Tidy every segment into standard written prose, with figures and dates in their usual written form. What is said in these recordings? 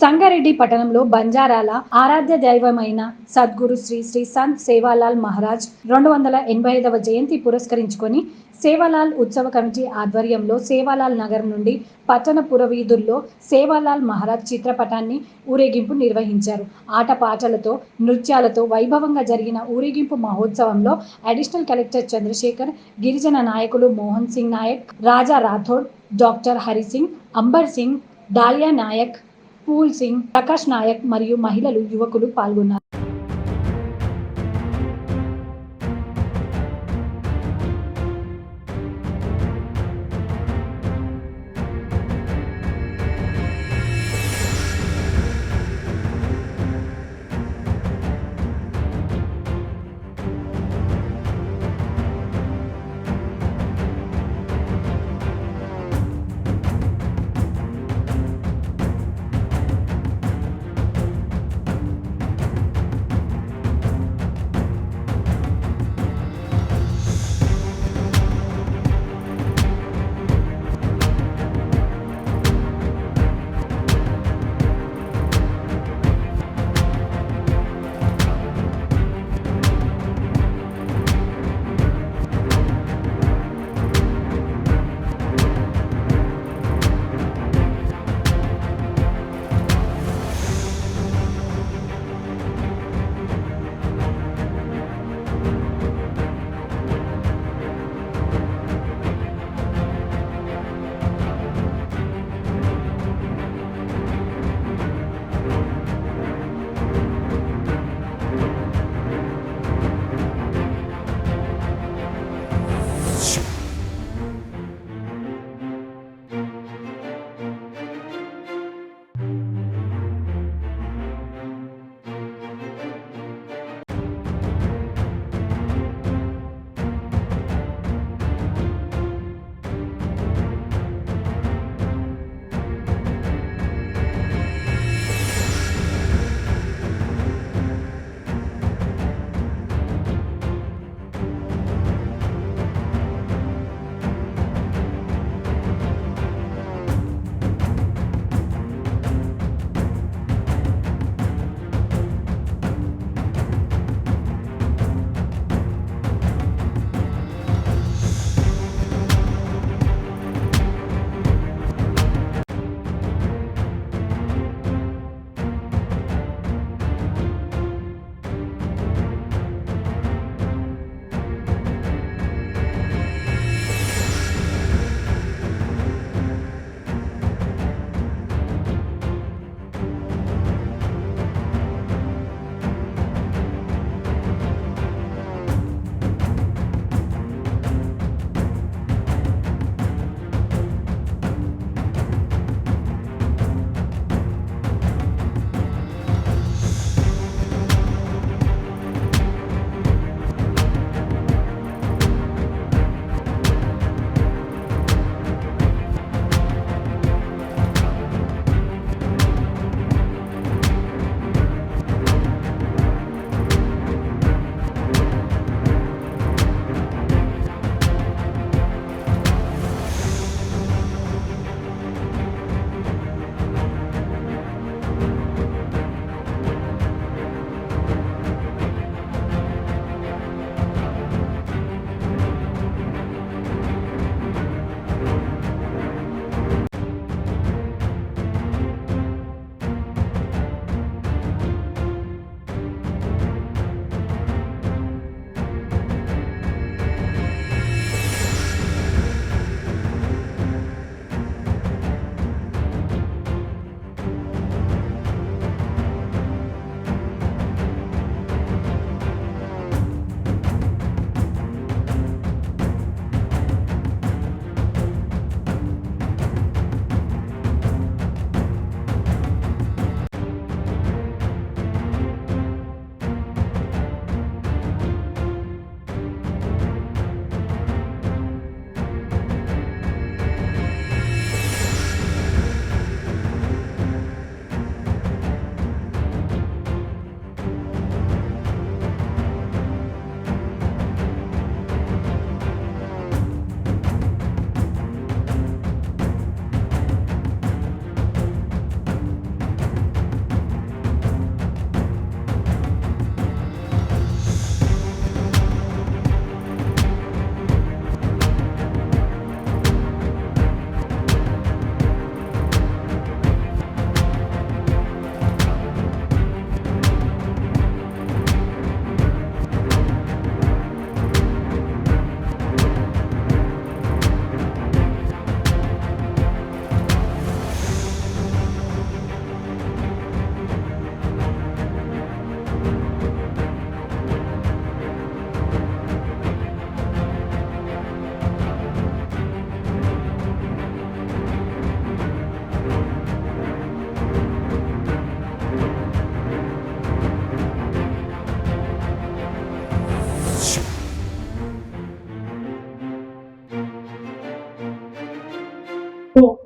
సంగారెడ్డి పట్టణంలో బంజారాల ఆరాధ్య దైవమైన సద్గురు శ్రీ శ్రీ సంత్ సేవాలాల్ మహారాజ్ 285వ జయంతి పురస్కరించుకొని సేవాలాల్ ఉత్సవ కమిటీ ఆధ్వర్యంలో సేవాలాల్ నగర్ నుండి పట్టణ పురవీధుల్లో సేవాలాల్ మహారాజ్ చిత్రపటాన్ని ఊరేగింపు నిర్వహించారు. ఆటపాటలతో, నృత్యాలతో వైభవంగా జరిగిన ఊరేగింపు మహోత్సవంలో అడిషనల్ కలెక్టర్ చంద్రశేఖర్, గిరిజన నాయకులు మోహన్ సింగ్ నాయక్, రాజా రాథోడ్, డాక్టర్ హరిసింగ్, అంబర్ సింగ్, డాలియా నాయక్, పూల్ సింగ్, ప్రకాష్ నాయక్ మరియు మహిళలు, యువకులు పాల్గొన్నారు.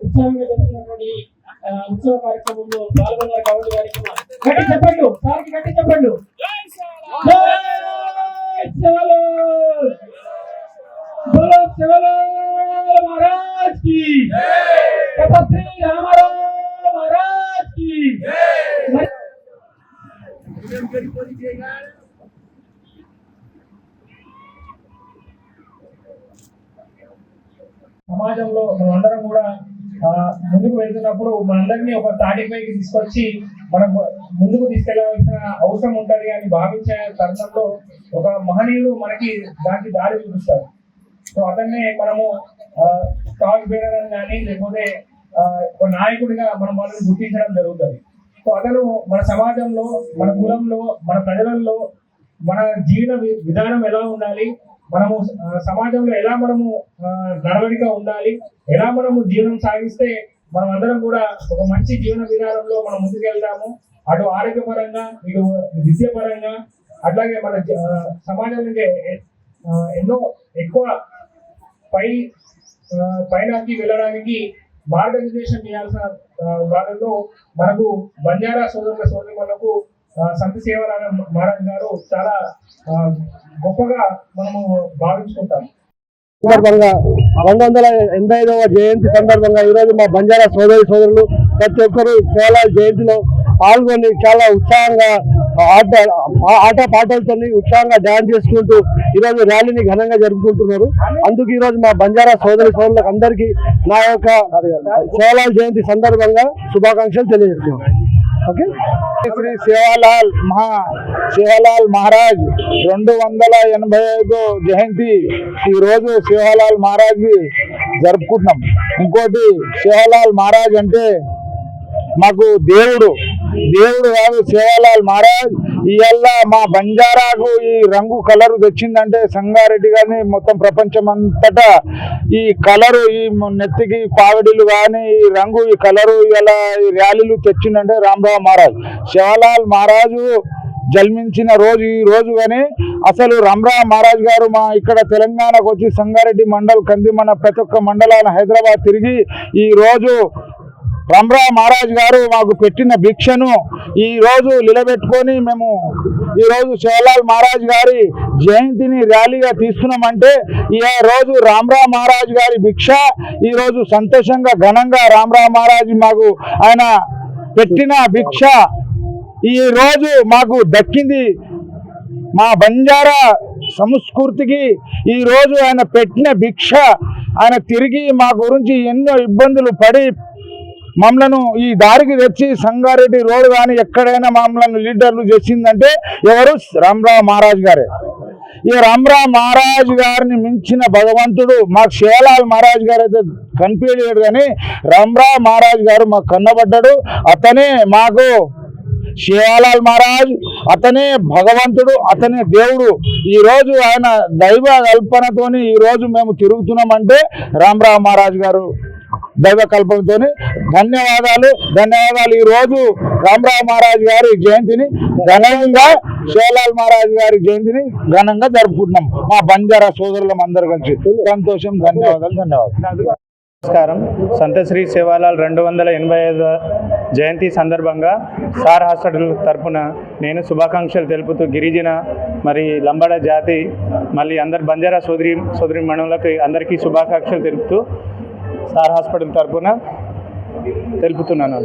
ఉత్సాహంగా జరుగుతున్నటువంటి ఉత్సవ కార్యక్రమంలో పాల్గొన్నారు కాబట్టి వారికి గట్టి చెప్పండు, సార్కి గట్టి చెప్పండు. बोलो शिवलाल महाराज की, तपस्वी रामाराव महाराज की। సమాజంలో మనందరం కూడా ముందుకు వెళ్తున్నప్పుడు మనందరినీ ఒక తాటిపైకి తీసుకొచ్చి మనం ముందుకు తీసుకెళ్లాల్సిన అవసరం ఉంటది అని భావించే తరుణంలో ఒక మహనీయుడు మనకి దానికి దారి చూపిస్తారు. సో అతన్నే మనము స్టాక్ బేరర్ అని కానీ లేకపోతే ఒక నాయకుడిగా మనం వాళ్ళని గుర్తించడం జరుగుతుంది. సో అతను మన సమాజంలో, మన కులంలో, మన ప్రజలలో మన జీవన విధానం ఎలా ఉండాలి, మనము సమాజంలో ఎలా మనము నడవడిగా ఉండాలి, ఎలా మనము జీవనం సాగిస్తే మనం అందరం కూడా ఒక మంచి జీవన విధానంలో మనం ముందుకెళ్తాము. అటు ఆరోగ్యపరంగా, ఇటు విద్యాపరంగా, అట్లాగే మన సమాజానికి ఎన్నో ఎక్కువ పైనకి వెళ్ళడానికి మార్గనిర్దేశం చేయాల్సిన వాళ్ళలో మనకు బంజారా సోదరులకు సంత సేవాలాల్ మహారాజ్ గారు చాలా గొప్పగా మనము భావించుకుంటాం. సందర్భంగా 285వ జయంతి సందర్భంగా ఈరోజు మా బంజారా సోదరులు ప్రతి ఒక్కరు సేవాలాల్ జయంతిలో పాల్గొని చాలా ఉత్సాహంగా ఆట పాటలతో ఉత్సాహంగా డ్యాన్స్ చేసుకుంటూ ఈరోజు ర్యాలీని ఘనంగా జరుపుకుంటున్నారు. అందుకు ఈరోజు మా బంజారా సోదరులకు అందరికీ నా యొక్క సేవాలాల్ జయంతి సందర్భంగా శుభాకాంక్షలు తెలియజేస్తున్నాను. ఓకే. శ్రీ సేవాలాల్ మహారాజ్ 285వ జయంతి ఈ రోజు సేవాలాల్ మహారాజ్ జరుపుకుంటున్నాం. ఇంకోటి, సేవాలాల్ మహారాజ్ అంటే మాకు దేవుడు కాదు. సేవాలాల్ మహారాజ్ ఇవాళ మా బంజారాకు ఈ రంగు కలరు తెచ్చిందంటే సంగారెడ్డి కానీ మొత్తం ప్రపంచం అంతటా ఈ కలరు, ఈ నెత్తికి పావిడిలు కానీ ఈ రంగు, ఈ కలరు ఇలా ఈ ర్యాలీలు తెచ్చిందంటే రామరావు మహారాజ్. సేవాలాల్ మహారాజు జన్మించిన రోజు ఈ రోజు. కానీ అసలు రామరావు మహారాజ్ గారు మా ఇక్కడ తెలంగాణకు వచ్చి సంగారెడ్డి మండల్, కందిమన్న ప్రతి ఒక్క మండలాన్ని హైదరాబాద్ తిరిగి ఈ రోజు రామరావు మహారాజ్ గారు మాకు పెట్టిన భిక్షను ఈ రోజు నిలబెట్టుకొని మేము ఈ రోజు సేవాలాల్ మహారాజ్ గారి జయంతిని ర్యాలీగా తీసుకున్నామంటే ఈ రోజు రామరావు మహారాజ్ గారి భిక్ష ఈ రోజు సంతోషంగా ఘనంగా రామరావు మహారాజ్ మాకు ఆయన పెట్టిన భిక్ష ఈ రోజు మాకు దక్కింది. మా బంజారా సంస్కృతికి ఈ రోజు ఆయన పెట్టిన భిక్ష ఆయన తిరిగి మా గురించి ఎన్నో ఇబ్బందులు పడి మమ్మలను ఈ దారికి తెచ్చి సంగారెడ్డి రోడ్ కానీ ఎక్కడైనా మమ్మల్ని లీడర్లు చేసిందంటే ఎవరు? రామరావు మహారాజ్ గారే. ఈ రామరావు మహారాజ్ గారిని మించిన భగవంతుడు మాకు సేవాలాల్ మహారాజ్ గారు అయితే కనిపించలేడు, కానీ రామరావు మహారాజ్ గారు మాకు కన్నబడ్డాడు. అతనే మాకు సేవాలాల్ మహారాజ్, అతనే భగవంతుడు, అతనే దేవుడు. ఈ రోజు ఆయన దైవ కల్పనతోని ఈ రోజు మేము తిరుగుతున్నామంటే రామరావు మహారాజ్ గారు దైవ కల్పనతో. ధన్యవాదాలు. ఈ రోజు రామరావు మహారాజ్ గారి జయంతిని ఘనంగా, సేవాలాల్ మహారాజ్ గారి జయంతిని ఘనంగా జరుపుకుంటున్నాం మా బంజారా సోదరులం అందరూ కలిసి. సంతోషం. ధన్యవాదాలు. నమస్కారం. సంత శ్రీ సేవాలాల్ 285వ జయంతి సందర్భంగా సార్ హాస్పిటల్ తరఫున నేను శుభాకాంక్షలు తెలుపుతూ గిరిజన మరి లంబాడ జాతి మళ్ళీ అందరు బంజారా సోదరి మణులకు అందరికీ శుభాకాంక్షలు తెలుపుతూ సార్ హాస్పిటల్ తరఫున తెలుపుతున్నాను.